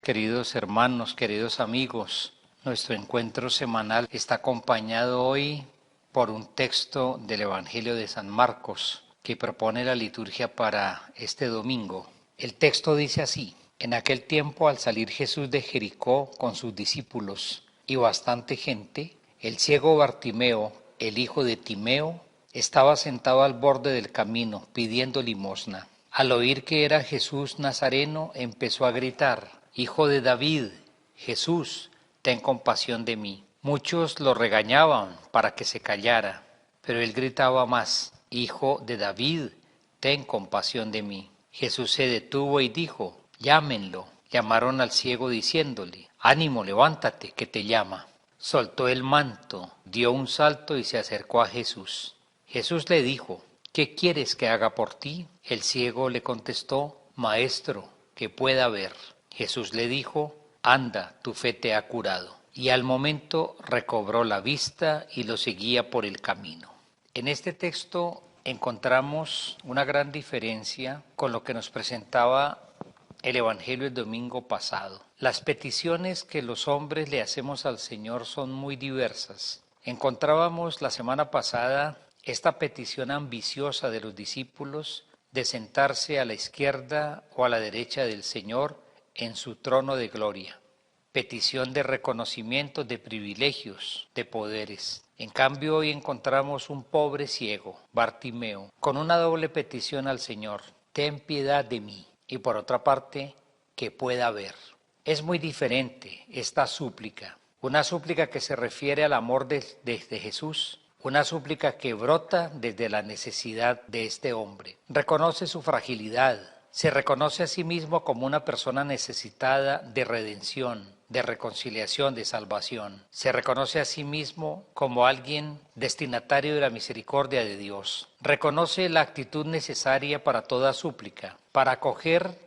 queridos hermanos, queridos amigos. Nuestro encuentro semanal está acompañado hoy por un texto del Evangelio de San Marcos que propone la liturgia para este domingo. El texto dice así: En aquel tiempo, al salir Jesús de Jericó con sus discípulos y bastante gente, el ciego Bartimeo, el hijo de Timeo, estaba sentado al borde del camino pidiendo limosna. Al oír que era Jesús Nazareno, empezó a gritar: Hijo de David, Jesús, ten compasión de mí. Muchos lo regañaban para que se callara, pero él gritaba más: Hijo de David, ten compasión de mí. Jesús se detuvo y dijo: Llámenlo. Llamaron al ciego diciéndole: Ánimo, levántate, que te llama. Soltó el manto, dio un salto y se acercó a Jesús. Jesús le dijo: ¿Qué quieres que haga por ti? El ciego le contestó: Maestro, que pueda ver. Jesús le dijo: Anda, tu fe te ha curado. Y al momento recobró la vista y lo seguía por el camino. En este texto encontramos una gran diferencia con lo que nos presentaba el Evangelio el domingo pasado. Las peticiones que los hombres le hacemos al Señor son muy diversas. Encontrábamos la semana pasada esta petición ambiciosa de los discípulos de sentarse a la izquierda o a la derecha del Señor en su trono de gloria. Petición de reconocimiento de privilegios, de poderes. En cambio, hoy encontramos un pobre ciego, Bartimeo, con una doble petición al Señor: ten piedad de mí. Y por otra parte, que pueda ver. Es muy diferente esta súplica. Una súplica que se refiere al amor de Jesús. Una súplica que brota desde la necesidad de este hombre. Reconoce su fragilidad. Se reconoce a sí mismo como una persona necesitada de redención, de reconciliación, de salvación. Se reconoce a sí mismo como alguien destinatario de la misericordia de Dios. Reconoce la actitud necesaria para toda súplica, para acoger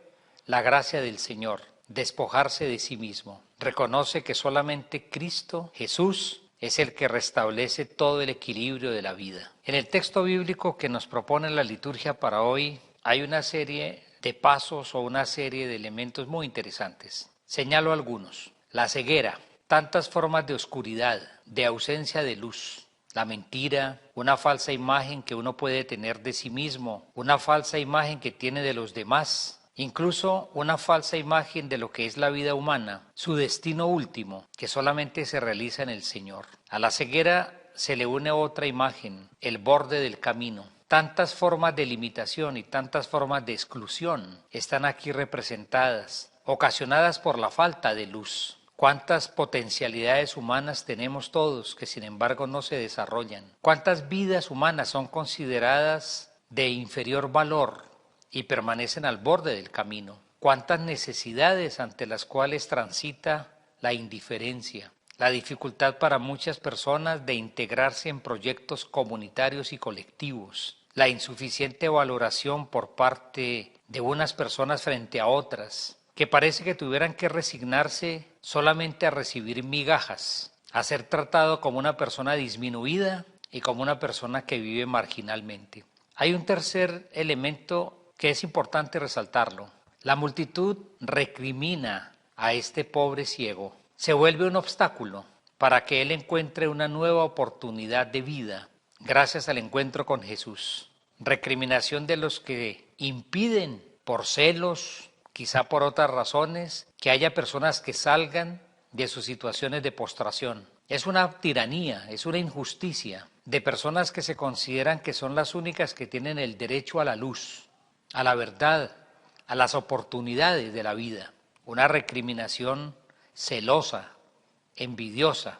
la gracia del Señor, despojarse de sí mismo. Reconoce que solamente Cristo, Jesús, es el que restablece todo el equilibrio de la vida. En el texto bíblico que nos propone la liturgia para hoy, hay una serie de pasos o una serie de elementos muy interesantes. Señalo algunos: la ceguera, tantas formas de oscuridad, de ausencia de luz, la mentira, una falsa imagen que uno puede tener de sí mismo, una falsa imagen que tiene de los demás, incluso una falsa imagen de lo que es la vida humana, su destino último, que solamente se realiza en el Señor. A la ceguera se le une otra imagen: el borde del camino. Tantas formas de limitación y tantas formas de exclusión están aquí representadas, ocasionadas por la falta de luz. Cuántas potencialidades humanas tenemos todos que sin embargo no se desarrollan. Cuántas vidas humanas son consideradas de inferior valor y permanecen al borde del camino. Cuántas necesidades ante las cuales transita la indiferencia. La dificultad para muchas personas de integrarse en proyectos comunitarios y colectivos. La insuficiente valoración por parte de unas personas frente a otras, que parece que tuvieran que resignarse solamente a recibir migajas, a ser tratado como una persona disminuida y como una persona que vive marginalmente. Hay un tercer elemento que es importante resaltarlo. La multitud recrimina a este pobre ciego. Se vuelve un obstáculo para que él encuentre una nueva oportunidad de vida gracias al encuentro con Jesús. Recriminación de los que impiden por celos, quizá por otras razones, que haya personas que salgan de sus situaciones de postración. Es una tiranía, es una injusticia de personas que se consideran que son las únicas que tienen el derecho a la luz, a la verdad, a las oportunidades de la vida. Una recriminación celosa, envidiosa,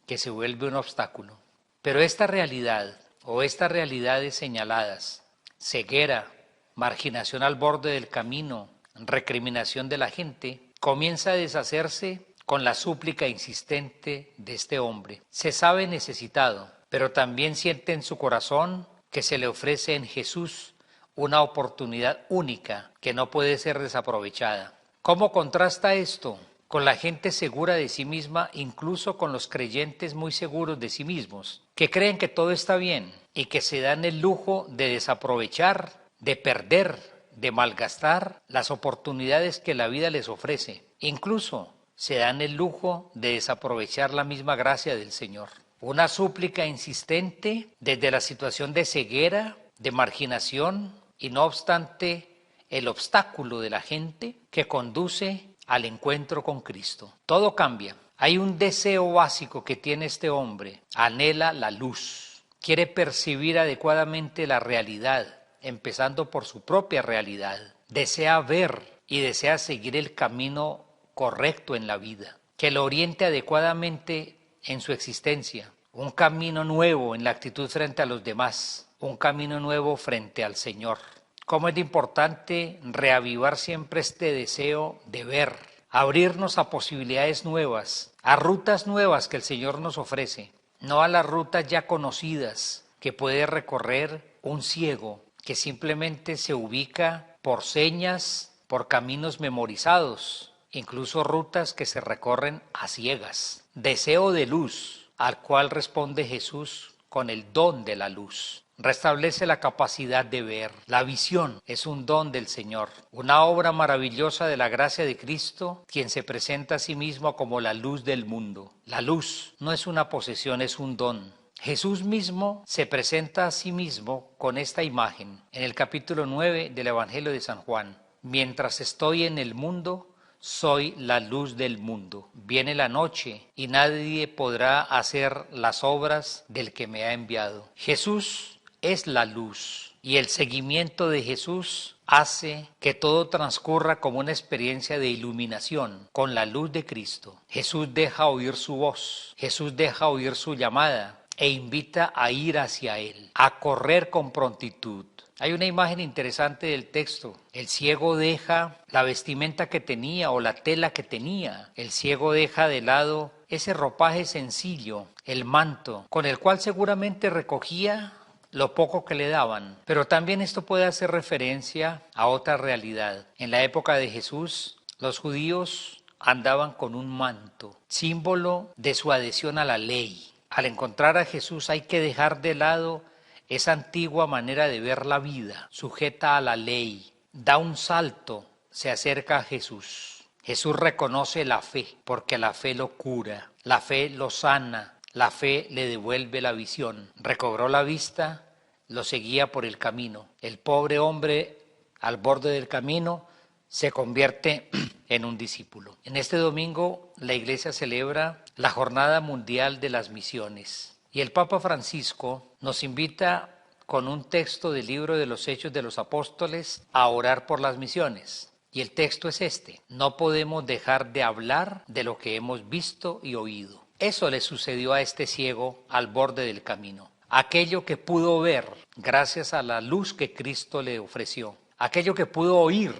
que se vuelve un obstáculo. Pero esta realidad o estas realidades señaladas, ceguera, marginación al borde del camino, recriminación de la gente, comienza a deshacerse con la súplica insistente de este hombre. Se sabe necesitado, pero también siente en su corazón que se le ofrece en Jesús una oportunidad única que no puede ser desaprovechada. ¿Cómo contrasta esto con la gente segura de sí misma, incluso con los creyentes muy seguros de sí mismos, que creen que todo está bien y que se dan el lujo de desaprovechar, de perder, de malgastar las oportunidades que la vida les ofrece? Incluso se dan el lujo de desaprovechar la misma gracia del Señor. Una súplica insistente desde la situación de ceguera, de marginación y no obstante el obstáculo de la gente que conduce al encuentro con Cristo. Todo cambia. Hay un deseo básico que tiene este hombre. Anhela la luz. Quiere percibir adecuadamente la realidad, empezando por su propia realidad. Desea ver y desea seguir el camino correcto en la vida, que lo oriente adecuadamente en su existencia. Un camino nuevo en la actitud frente a los demás. Un camino nuevo frente al Señor. Cómo es importante reavivar siempre este deseo de ver, abrirnos a posibilidades nuevas, a rutas nuevas que el Señor nos ofrece, no a las rutas ya conocidas que puede recorrer un ciego que simplemente se ubica por señas, por caminos memorizados, incluso rutas que se recorren a ciegas. Deseo de luz, al cual responde Jesús con el don de la luz. Restablece la capacidad de ver. La visión es un don del Señor, una obra maravillosa de la gracia de Cristo, quien se presenta a sí mismo como la luz del mundo. La luz no es una posesión, es un don. Jesús mismo se presenta a sí mismo con esta imagen en el capítulo 9 del Evangelio de San Juan. Mientras estoy en el mundo, soy la luz del mundo. Viene la noche y nadie podrá hacer las obras del que me ha enviado. Jesús es la luz y el seguimiento de Jesús hace que todo transcurra como una experiencia de iluminación con la luz de Cristo. Jesús deja oír su voz, Jesús deja oír su llamada e invita a ir hacia Él, a correr con prontitud. Hay una imagen interesante del texto. El ciego deja la vestimenta que tenía o la tela que tenía. El ciego deja de lado ese ropaje sencillo, el manto, con el cual seguramente recogía lo poco que le daban. Pero también esto puede hacer referencia a otra realidad. En la época de Jesús, los judíos andaban con un manto, símbolo de su adhesión a la ley. Al encontrar a Jesús hay que dejar de lado esa antigua manera de ver la vida, sujeta a la ley. Da un salto, se acerca a Jesús. Jesús reconoce la fe, porque la fe lo cura, la fe lo sana, la fe le devuelve la visión. Recobró la vista, lo seguía por el camino. El pobre hombre al borde del camino se convierte en un discípulo. En este domingo la Iglesia celebra la Jornada Mundial de las Misiones. Y el Papa Francisco nos invita con un texto del libro de los Hechos de los Apóstoles a orar por las misiones. Y el texto es este: no podemos dejar de hablar de lo que hemos visto y oído. Eso le sucedió a este ciego al borde del camino. Aquello que pudo ver gracias a la luz que Cristo le ofreció, aquello que pudo oír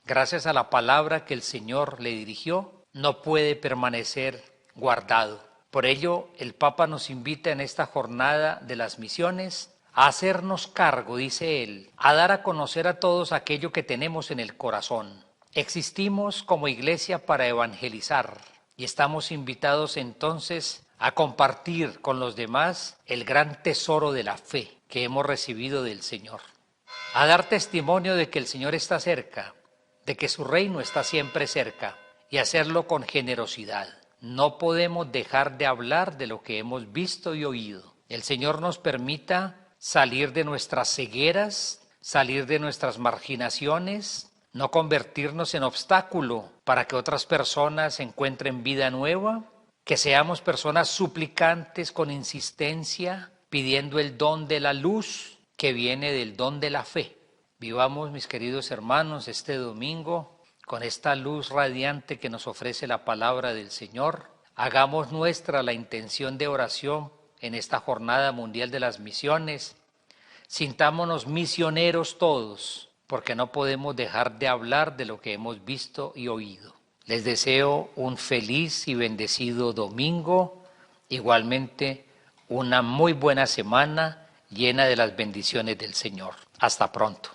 gracias a la palabra que el Señor le dirigió, no puede permanecer guardado. Por ello, el Papa nos invita en esta jornada de las misiones a hacernos cargo, dice él, a dar a conocer a todos aquello que tenemos en el corazón. Existimos como iglesia para evangelizar y estamos invitados entonces a compartir con los demás el gran tesoro de la fe que hemos recibido del Señor. A dar testimonio de que el Señor está cerca, de que su reino está siempre cerca y hacerlo con generosidad. No podemos dejar de hablar de lo que hemos visto y oído. El Señor nos permita salir de nuestras cegueras, salir de nuestras marginaciones, no convertirnos en obstáculo para que otras personas encuentren vida nueva, que seamos personas suplicantes con insistencia, pidiendo el don de la luz que viene del don de la fe. Vivamos, mis queridos hermanos, este domingo con esta luz radiante que nos ofrece la palabra del Señor. Hagamos nuestra la intención de oración en esta Jornada Mundial de las Misiones. Sintámonos misioneros todos, porque no podemos dejar de hablar de lo que hemos visto y oído. Les deseo un feliz y bendecido domingo, igualmente una muy buena semana llena de las bendiciones del Señor. Hasta pronto.